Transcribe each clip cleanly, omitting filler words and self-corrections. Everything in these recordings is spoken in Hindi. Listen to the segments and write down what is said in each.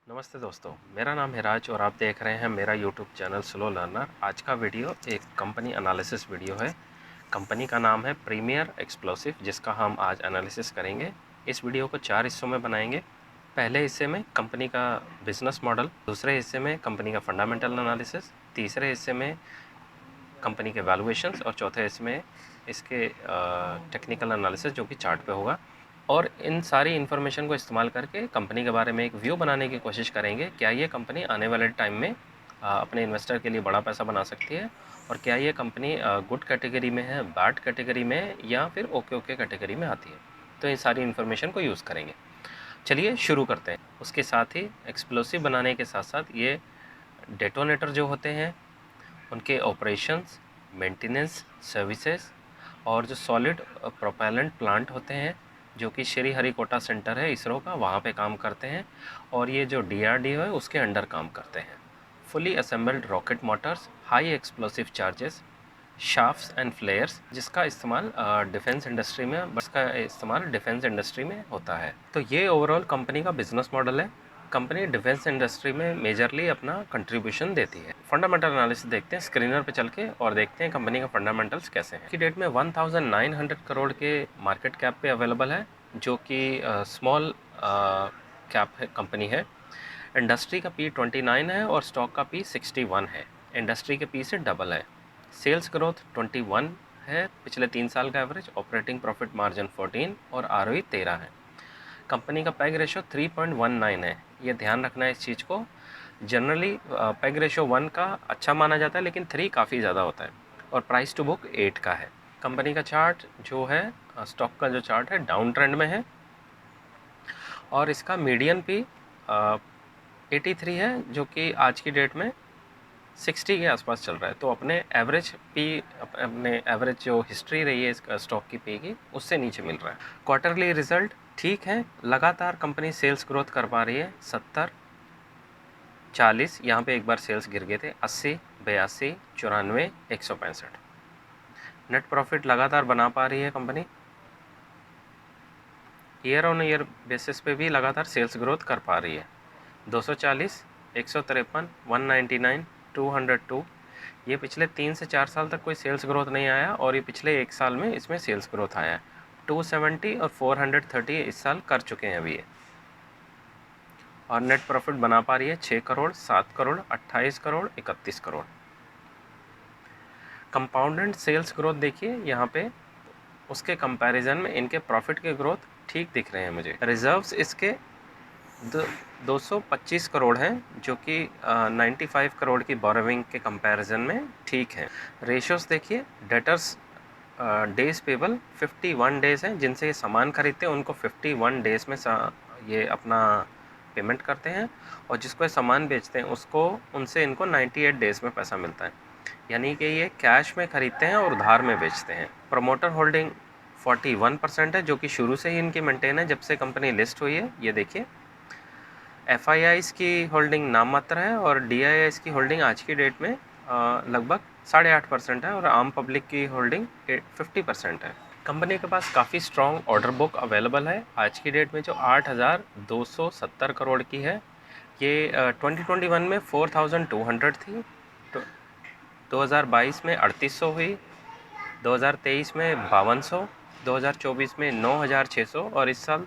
नमस्ते दोस्तों, मेरा नाम है राज और आप देख रहे हैं मेरा यूट्यूब चैनल स्लो लर्नर। आज का वीडियो एक कंपनी एनालिसिस वीडियो है। कंपनी का नाम है प्रीमियर एक्सप्लोसिव, जिसका हम आज एनालिसिस करेंगे। इस वीडियो को 4 हिस्सों में बनाएंगे। पहले हिस्से में कंपनी का बिजनेस मॉडल, दूसरे हिस्से में कंपनी का फंडामेंटल एनालिसिस, तीसरे हिस्से में कंपनी के वैल्यूएशंस और चौथे हिस्से में इसके टेक्निकल एनालिसिस जो कि चार्ट पे होगा। और इन सारी इन्फॉर्मेशन को इस्तेमाल करके कंपनी के बारे में एक व्यू बनाने की कोशिश करेंगे। क्या ये कंपनी आने वाले टाइम में अपने इन्वेस्टर के लिए बड़ा पैसा बना सकती है, और क्या ये कंपनी गुड कैटेगरी में है, बैड कैटेगरी में, या फिर ओके ओके कैटेगरी में आती है। तो ये सारी इन्फॉर्मेशन को यूज़ करेंगे। चलिए शुरू करते हैं। उसके साथ ही एक्सप्लोसिव बनाने के साथ साथ ये डेटोनेटर जो होते हैं उनके ऑपरेशंस, मेंटेनेंस, सर्विसेज, और जो सॉलिड प्रोपेलेंट प्लांट होते हैं जो कि श्री हरिकोटा सेंटर है इसरो का, वहाँ पे काम करते हैं। और ये जो DRDO है उसके अंडर काम करते हैं। Fully assembled rocket Motors, high explosive charges, shafts and फ्लेयर्स, जिसका इस्तेमाल डिफेंस इंडस्ट्री में होता है। तो ये ओवरऑल कंपनी का बिजनेस मॉडल है। कंपनी डिफेंस इंडस्ट्री में मेजरली अपना कंट्रीब्यूशन देती है। फंडामेंटल एनालिसिस देखते हैं स्क्रीनर पे चल के, और देखते हैं कंपनी का फंडामेंटल्स कैसे हैं। की डेट में 1900 करोड़ के मार्केट कैप पे अवेलेबल है, जो कि स्मॉल कैप है कंपनी है। इंडस्ट्री का P29 है और स्टॉक का P61 है। इंडस्ट्री के P से डबल है। सेल्स ग्रोथ 21 है पिछले 3 साल का एवरेज। ऑपरेटिंग प्रॉफिट मार्जिन 14 और ROE 13 है। कंपनी का पैग रेशो 3.19 है। ये ध्यान रखना है इस चीज़ को। जनरली पैग रेशो 1 का अच्छा माना जाता है, लेकिन 3 काफ़ी ज़्यादा होता है। और प्राइस टू बुक 8 का है। कंपनी का चार्ट जो है, स्टॉक का जो चार्ट है, डाउन ट्रेंड में है। और इसका मीडियन P 83 है, जो कि आज की डेट में 60 के आसपास चल रहा है। तो अपने एवरेज जो हिस्ट्री रही है इसका स्टॉक की P की, उससे नीचे मिल रहा है। क्वार्टरली रिजल्ट ठीक है। लगातार कंपनी सेल्स ग्रोथ कर पा रही है। 70, 40, यहाँ पे एक बार सेल्स गिर गए थे। 80, 82, 94, 165। नेट प्रॉफिट लगातार बना पा रही है company. Year on year basis पे भी लगातार सेल्स ग्रोथ कर पा रही है। 240, 153, 199, 202। ये पिछले 3 से 4 साल तक कोई सेल्स ग्रोथ नहीं आया, और ये पिछले 1 साल में इसमें सेल्स ग्रोथ आया है। 270 और 430 इस साल कर चुके हैं अभी ये। और नेट प्रॉफिट बना पा रही है 6 crore, 7 crore, 28 crore, 31 crore. Compounded sales growth देखिए यहाँ पे, उसके कंपैरिजन में इनके प्रॉफिट के ग्रोथ ठीक दिख रहे हैं मुझे। रिजर्व्स इसके 225 करोड़ हैं, जो कि 95 करोड़ की बोरोविंग के कंपैरिजन में ठीक है। रेशियोज देखिए, डेटर्स डेज पेबल 51 डेज हैं। जिनसे ये सामान खरीदते हैं उनको 51 डेज में ये अपना पेमेंट करते हैं, और जिसको ये सामान बेचते हैं उसको उनसे इनको 98 डेज में पैसा मिलता है। यानी कि ये कैश में खरीदते हैं और उधार में बेचते हैं। प्रमोटर होल्डिंग 41% है, जो कि शुरू से ही इनकी मेंटेन है जब से कंपनी लिस्ट हुई है। ये देखिए, FIIs की होल्डिंग नाम मात्र है, और DIIs की होल्डिंग आज की डेट में लगभग 8.5% है, और आम पब्लिक की होल्डिंग 50% है। कंपनी के पास काफ़ी स्ट्रॉन्ग ऑर्डर बुक अवेलेबल है आज की डेट में, जो 8,270 करोड़ की है। ये 2021 में 4,200 थी, तो 2022 में 3,800 हुई, 2023 में 5,200, 2024 में 9,600, और इस साल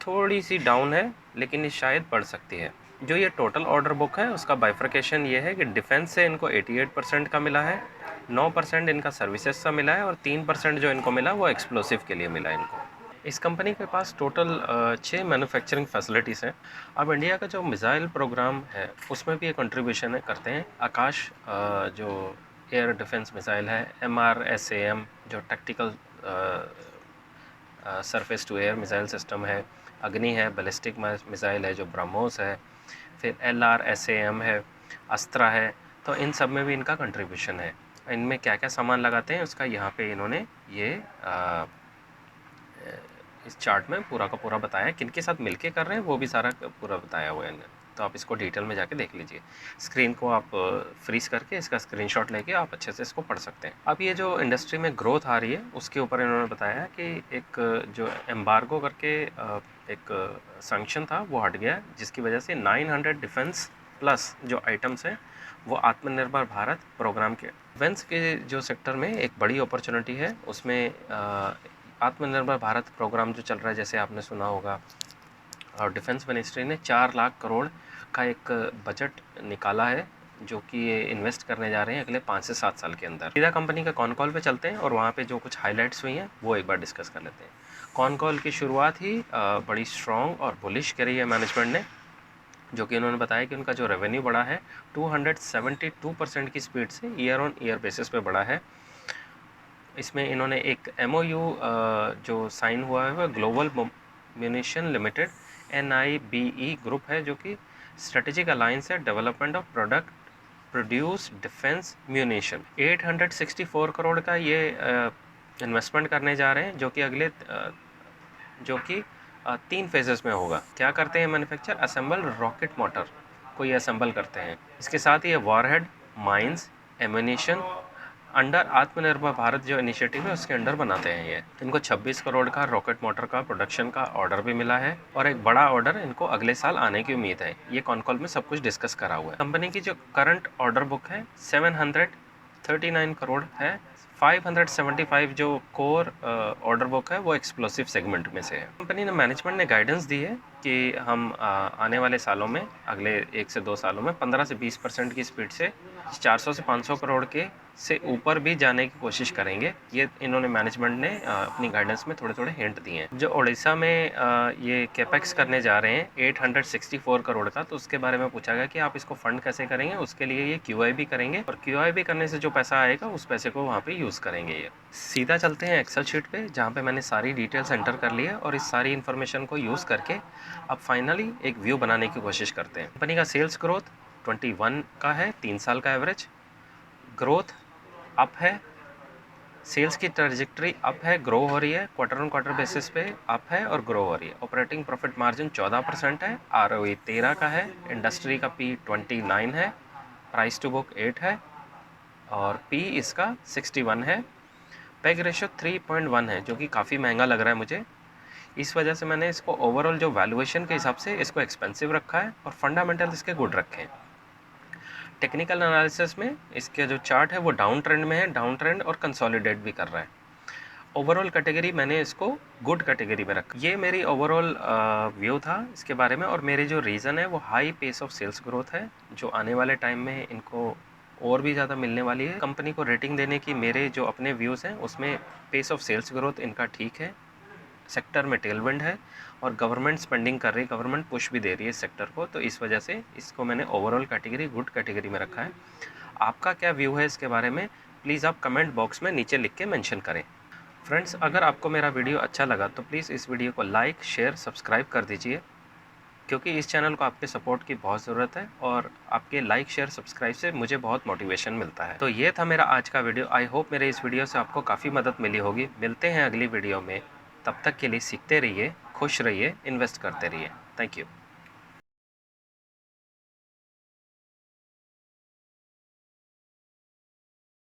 थोड़ी सी डाउन है, लेकिन ये शायद बढ़ सकती है। जो ये टोटल ऑर्डर बुक है उसका बाइफर्केशन ये है कि डिफेंस से इनको 88% का मिला है, 9% इनका सर्विसेज से मिला है, और 3% जो इनको मिला वो एक्सप्लोसिव के लिए मिला इनको। इस कंपनी के पास टोटल 6 मैन्युफैक्चरिंग फैसिलिटीज़ हैं। अब इंडिया का जो मिसाइल प्रोग्राम है उसमें भी ये कंट्रीब्यूशन करते हैं। आकाश जो एयर डिफेंस मिसाइल है, MRSAM जो tactical surface to air missile system है, अग्नि है, बैलिस्टिक मिसाइल है जो ब्रह्मोस है, फिर LRSAM है, अस्त्रा है। तो इन सब में भी इनका कंट्रीब्यूशन है। इनमें क्या क्या सामान लगाते हैं उसका यहाँ पे इन्होंने ये इस चार्ट में पूरा का पूरा बताया है। किन के साथ मिलके कर रहे हैं वो भी सारा पूरा बताया हुआ है इन्होंने। तो आप इसको डिटेल में जाके देख लीजिए। स्क्रीन को आप फ्रीज करके इसका स्क्रीनशॉट लेके आप अच्छे से इसको पढ़ सकते हैं। अब ये जो इंडस्ट्री में ग्रोथ आ रही है उसके ऊपर इन्होंने बताया कि एक जो एम्बार्गो करके एक सैंक्शन था वो हट गया, जिसकी वजह से 900 डिफेंस प्लस जो आइटम्स हैं वो आत्मनिर्भर भारत प्रोग्राम के डिफेंस के जो सेक्टर में एक बड़ी अपॉर्चुनिटी है। उसमें आत्मनिर्भर भारत प्रोग्राम जो चल रहा है, जैसे आपने सुना होगा, और डिफेंस मिनिस्ट्री ने 4 लाख करोड़ का एक बजट निकाला है जो कि ये इन्वेस्ट करने जा रहे हैं अगले 5 से 7 साल के अंदर। सीधा कंपनी का कॉन कॉल पे चलते हैं और वहाँ पे जो कुछ हाइलाइट्स हुई हैं वो एक बार डिस्कस कर लेते हैं। कॉन कॉल की शुरुआत ही बड़ी स्ट्रॉन्ग और बुलिश करी है मैनेजमेंट ने, जो कि उन्होंने बताया कि उनका जो रेवेन्यू बढ़ा है 272% की स्पीड से ईयर ऑन ईयर बेसिस पे बढ़ा है। इसमें इन्होंने एक MOU जो साइन हुआ है वह global munition limited NIBE group है, जो कि स्ट्रेटेजिक अलायंस है development of product produce defence munition. 864 crore का ये इन्वेस्टमेंट करने जा रहे हैं, जो कि अगले जो कि 3 फेजेस में होगा। क्या करते हैं मैन्युफैक्चर? असेंबल रॉकेट मोटर को ये असेंबल करते हैं। इसके साथ ही ये वॉरहेड, माइंस, एम्यूनिशन अंडर आत्मनिर्भर भारत जो इनिशिएटिव है उसके अंडर बनाते हैं ये। इनको 26 करोड़ का रॉकेट मोटर का प्रोडक्शन का ऑर्डर भी मिला है और एक बड़ा ऑर्डर इनको अगले साल आने की उम्मीद है। ये कॉन कॉल में सब कुछ डिस्कस करा हुआ है। कंपनी की जो करंट ऑर्डर बुक है 739 करोड़ है। 575 जो कोर ऑर्डर बुक है वो एक्सप्लोसिव सेगमेंट में से है। कंपनी ने मैनेजमेंट ने गाइडेंस दी है कि हम आने वाले सालों में, अगले 1 से 2 सालों में 15 से 20% की स्पीड से 400 से 500 करोड़ के से ऊपर भी जाने की कोशिश करेंगे। ये इन्होंने मैनेजमेंट ने अपनी गाइडेंस में थोड़े थोड़े हिंट दिए हैं। जो उड़ीसा में ये कैपेक्स करने जा रहे हैं 864 करोड़ का, तो उसके बारे में पूछा गया कि आप इसको फंड कैसे करेंगे। उसके लिए ये QIB करेंगे और QIB करने से जो पैसा आएगा उस पैसे को वहाँ पे यूज़ करेंगे। ये सीधा चलते हैं एक्सेल शीट पे, जहाँ पे मैंने सारी डिटेल्स एंटर कर ली है और इस सारी इन्फॉर्मेशन को यूज़ करके अब फाइनली एक व्यू बनाने की कोशिश करते हैं। कंपनी का सेल्स ग्रोथ 21 का है, 3 साल का एवरेज ग्रोथ अप है। सेल्स की ट्रैजेक्टरी अप है, ग्रो हो रही है, क्वार्टर ऑन क्वार्टर बेसिस पे अप है और ग्रो हो रही है। ऑपरेटिंग प्रॉफिट मार्जिन 14% है, ROE 13 का है, इंडस्ट्री का P 29 है, प्राइस टू बुक 8 है और P इसका 61 है। पेग रेशियो 3.1 है, जो कि काफ़ी महंगा लग रहा है मुझे। इस वजह से मैंने इसको ओवरऑल जो वैल्यूएशन के हिसाब से इसको एक्सपेंसिव रखा है और फंडामेंटल इसके गुड रखे हैं। टेक्निकल एनालिसिस में इसके जो चार्ट है वो डाउन ट्रेंड में है, डाउन ट्रेंड और कंसोलिडेट भी कर रहा है। ओवरऑल कैटेगरी मैंने इसको गुड कैटेगरी में रखा। ये मेरी ओवरऑल व्यू था इसके बारे में और मेरे जो रीज़न है वो high pace of sales growth है, जो आने वाले टाइम में इनको और भी ज़्यादा मिलने वाली है। कंपनी को रेटिंग देने की मेरे जो अपने व्यूज़ हैं उसमें पेस ऑफ सेल्स ग्रोथ इनका ठीक है, सेक्टर में टेलविंड है और गवर्नमेंट स्पेंडिंग कर रही है, गवर्नमेंट पुश भी दे रही है इस सेक्टर को, तो इस वजह से इसको मैंने ओवरऑल कैटेगरी गुड कैटेगरी में रखा है। आपका क्या व्यू है इसके बारे में, प्लीज़ आप कमेंट बॉक्स में नीचे लिख के मेंशन करें। फ्रेंड्स, अगर आपको मेरा वीडियो अच्छा लगा तो प्लीज़ इस वीडियो को लाइक, शेयर, सब्सक्राइब कर दीजिए, क्योंकि इस चैनल को आपके सपोर्ट की बहुत ज़रूरत है और आपके लाइक, शेयर, सब्सक्राइब से मुझे बहुत मोटिवेशन मिलता है। तो ये था मेरा आज का वीडियो। आई होप मेरे इस वीडियो से आपको काफ़ी मदद मिली होगी। मिलते हैं अगली वीडियो में, तब तक के लिए सीखते रहिए, खुश रहिए, इन्वेस्ट करते रहिए। Thank you.